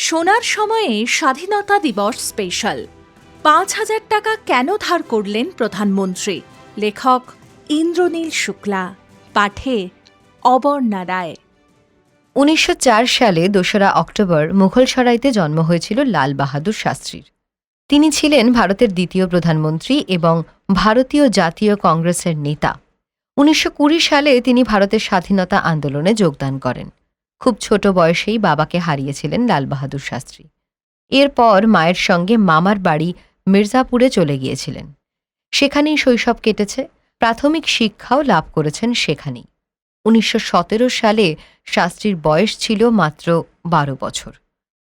সোনার সময়ে স্বাধীনতা দিবস স্পেশাল। ৫,০০০ টাকা কেন ধার করলেন প্রধানমন্ত্রী? লেখক ইন্দ্রনীল শুক্লা, পাঠে অবর্ণা রায়। ১৯০৪ সালে ২রা অক্টোবর মুঘলসরাইতে জন্ম হয়েছিল লাল বাহাদুর শাস্ত্রীর। তিনি ছিলেন ভারতের দ্বিতীয় প্রধানমন্ত্রী এবং ভারতীয় জাতীয় কংগ্রেসের নেতা। ১৯২০ সালে তিনি ভারতের স্বাধীনতা আন্দোলনে যোগদান করেন। খুব ছোট বয়সেই বাবাকে হারিয়েছিলেন লাল বাহাদুর শাস্ত্রী। এরপর মায়ের সঙ্গে মামার বাড়ি মির্জাপুরে চলে গিয়েছিলেন। সেখানেই শৈশব কেটেছে, প্রাথমিক শিক্ষাও লাভ করেছেন সেখানেই। ১৯১৭ সালে শাস্ত্রীর বয়স ছিল মাত্র ১২ বছর।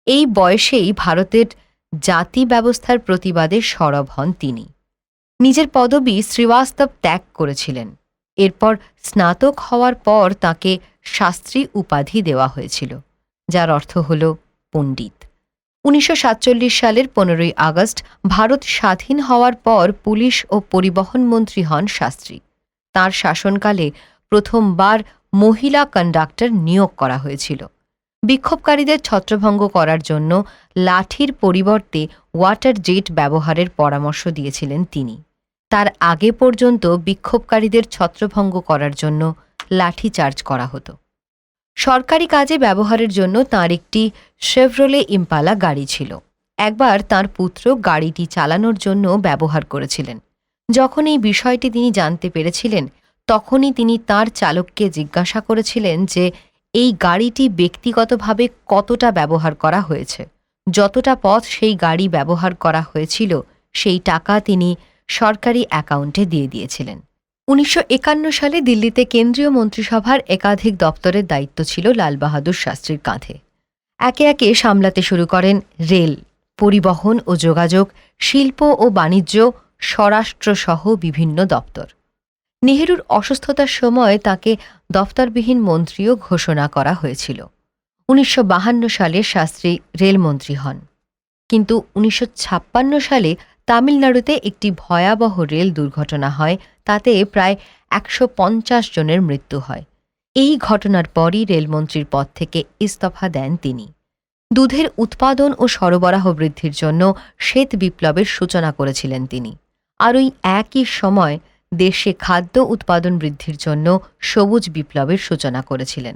এই বয়সেই ভারতের জাতি ব্যবস্থার প্রতিবাদে সরব হন তিনি। নিজের পদবি শ্রীবাস্তব ত্যাগ করেছিলেন। এরপর স্নাতক হওয়ার পর তাঁকে শাস্ত্রী উপাধি দেওয়া হয়েছিল, যার অর্থ হল পণ্ডিত। ১৯৪৭ সালের ১৫ই আগস্ট ভারত স্বাধীন হওয়ার পর পুলিশ ও পরিবহন মন্ত্রী হন শাস্ত্রী। তাঁর শাসনকালে প্রথমবার মহিলা কন্ডাক্টর নিয়োগ করা হয়েছিল। বিক্ষোভকারীদের ছত্রভঙ্গ করার জন্য লাঠির পরিবর্তে ওয়াটার জেট ব্যবহারের পরামর্শ দিয়েছিলেন তিনি। তার আগে পর্যন্ত বিক্ষোভকারীদের ছত্রভঙ্গ করার জন্য লাঠিচার্জ করা হতো। সরকারি কাজে ব্যবহারের জন্য তাঁর একটি শেভরোলে ইম্পালা গাড়ি ছিল। একবার তাঁর পুত্র গাড়িটি চালানোর জন্য ব্যবহার করেছিলেন। যখন এই বিষয়টি তিনি জানতে পেরেছিলেন, তখনই তিনি তাঁর চালককে জিজ্ঞাসা করেছিলেন যে এই গাড়িটি ব্যক্তিগতভাবে কতটা ব্যবহার করা হয়েছে। যতটা পথ সেই গাড়ি ব্যবহার করা হয়েছিল, সেই টাকা তিনি সরকারি অ্যাকাউন্টে দিয়ে দিয়েছিলেন। ১৯৫১ সালে দিল্লিতে কেন্দ্রীয় মন্ত্রিসভার একাধিক দপ্তরের দায়িত্ব ছিল লাল বাহাদুর শাস্ত্রীর কাঁধে। একে একে সামলাতে শুরু করেন রেল, পরিবহন ও যোগাযোগ, শিল্প ও বাণিজ্য, স্বরাষ্ট্রসহ বিভিন্ন দপ্তর। নেহেরুর অসুস্থতার সময় তাঁকে দফতরবিহীন মন্ত্রীও ঘোষণা করা হয়েছিল। ১৯৫২ সালে শাস্ত্রী রেলমন্ত্রী হন। কিন্তু ১৯৫৬ সালে তামিলনাড়ুতে একটি ভয়াবহ রেল দুর্ঘটনা হয়, তাতে প্রায় ১৫০ জনের মৃত্যু হয়। এই ঘটনার পরই রেলমন্ত্রীর পদ থেকে ইস্তফা দেন তিনি। দুধের উৎপাদন ও সরবরাহ বৃদ্ধির জন্য শ্বেত বিপ্লবের সূচনা করেছিলেন তিনি। আর ওই একই সময় দেশে খাদ্য উৎপাদন বৃদ্ধির জন্য সবুজ বিপ্লবের সূচনা করেছিলেন।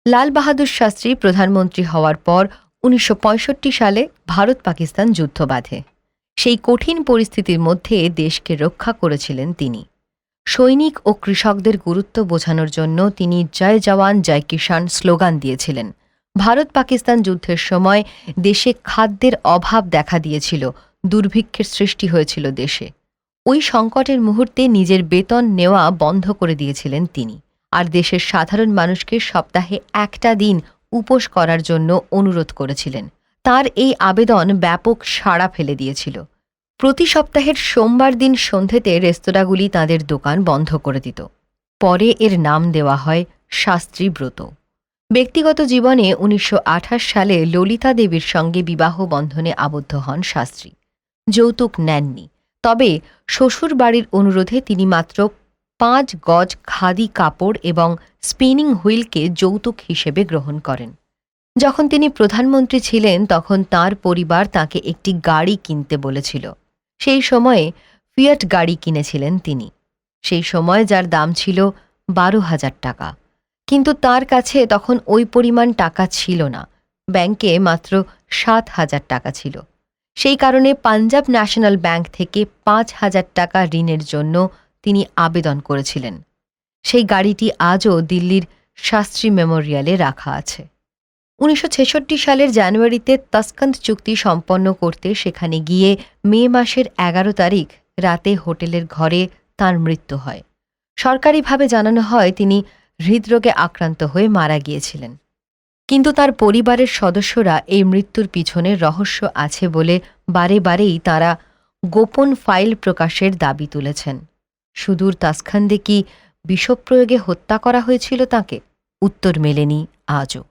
লাল বাহাদুর শাস্ত্রী প্রধানমন্ত্রী হওয়ার পর ১৯৬৫ সালে ভারত পাকিস্তান যুদ্ধ বাধে। সেই কঠিন পরিস্থিতির মধ্যে দেশকে রক্ষা করেছিলেন তিনি। সৈনিক ও কৃষকদের গুরুত্ব বোঝানোর জন্য তিনি জয় জওয়ান জয় কিষাণ স্লোগান দিয়েছিলেন। ভারত পাকিস্তান যুদ্ধের সময় দেশে খাদ্যের অভাব দেখা দিয়েছিল, দুর্ভিক্ষের সৃষ্টি হয়েছিল দেশে। ওই সংকটের মুহূর্তে নিজের বেতন নেওয়া বন্ধ করে দিয়েছিলেন তিনি, আর দেশের সাধারণ মানুষকে সপ্তাহে একটা দিন উপোস করার জন্য অনুরোধ করেছিলেন। তার এই আবেদন ব্যাপক সাড়া ফেলে দিয়েছিল। প্রতি সপ্তাহের সোমবার দিন সন্ধেতে রেস্তোরাঁগুলি তাদের দোকান বন্ধ করে দিত। পরে এর নাম দেওয়া হয় শাস্ত্রী ব্রত। ব্যক্তিগত জীবনে ১৯২৮ সালে ললিতা দেবীর সঙ্গে বিবাহ বন্ধনে আবদ্ধ হন শাস্ত্রী। যৌতুক নেননি, তবে শ্বশুর বাড়ির অনুরোধে তিনি মাত্র ৫ গজ খাদি কাপড় এবং স্পিনিং হুইলকে যৌতুক হিসেবে গ্রহণ করেন। যখন তিনি প্রধানমন্ত্রী ছিলেন, তখন তাঁর পরিবার তাঁকে একটি গাড়ি কিনতে বলেছিল। সেই সময়ে ফিয়াট গাড়ি কিনেছিলেন তিনি, সেই সময় যার দাম ছিল ১২,০০০ টাকা। কিন্তু তার কাছে তখন ওই পরিমাণ টাকা ছিল না, ব্যাংকে মাত্র ৭,০০০ টাকা ছিল। সেই কারণে পাঞ্জাব ন্যাশনাল ব্যাংক থেকে ৫,০০০ টাকা ঋণের জন্য তিনি আবেদন করেছিলেন। সেই গাড়িটি আজও দিল্লির শাস্ত্রী মেমোরিয়ালে রাখা আছে। ১৯৬৬ সালের জানুয়ারিতে তাশকান্দ চুক্তি সম্পন্ন করতে সেখানে গিয়ে মে মাসের ১১ তারিখ রাতে হোটেলের ঘরে তাঁর মৃত্যু হয়। সরকারিভাবে জানানো হয় তিনি হৃদরোগে আক্রান্ত হয়ে মারা গিয়েছিলেন। কিন্তু তার পরিবারের সদস্যরা এই মৃত্যুর পিছনে রহস্য আছে বলে বারে বারেই তাঁরা গোপন ফাইল প্রকাশের দাবি তুলেছেন। সুদূর তাশখান্দে কি বিষপ্রয়োগে হত্যা করা হয়েছিল তাঁকে? উত্তর মেলেনি আজও।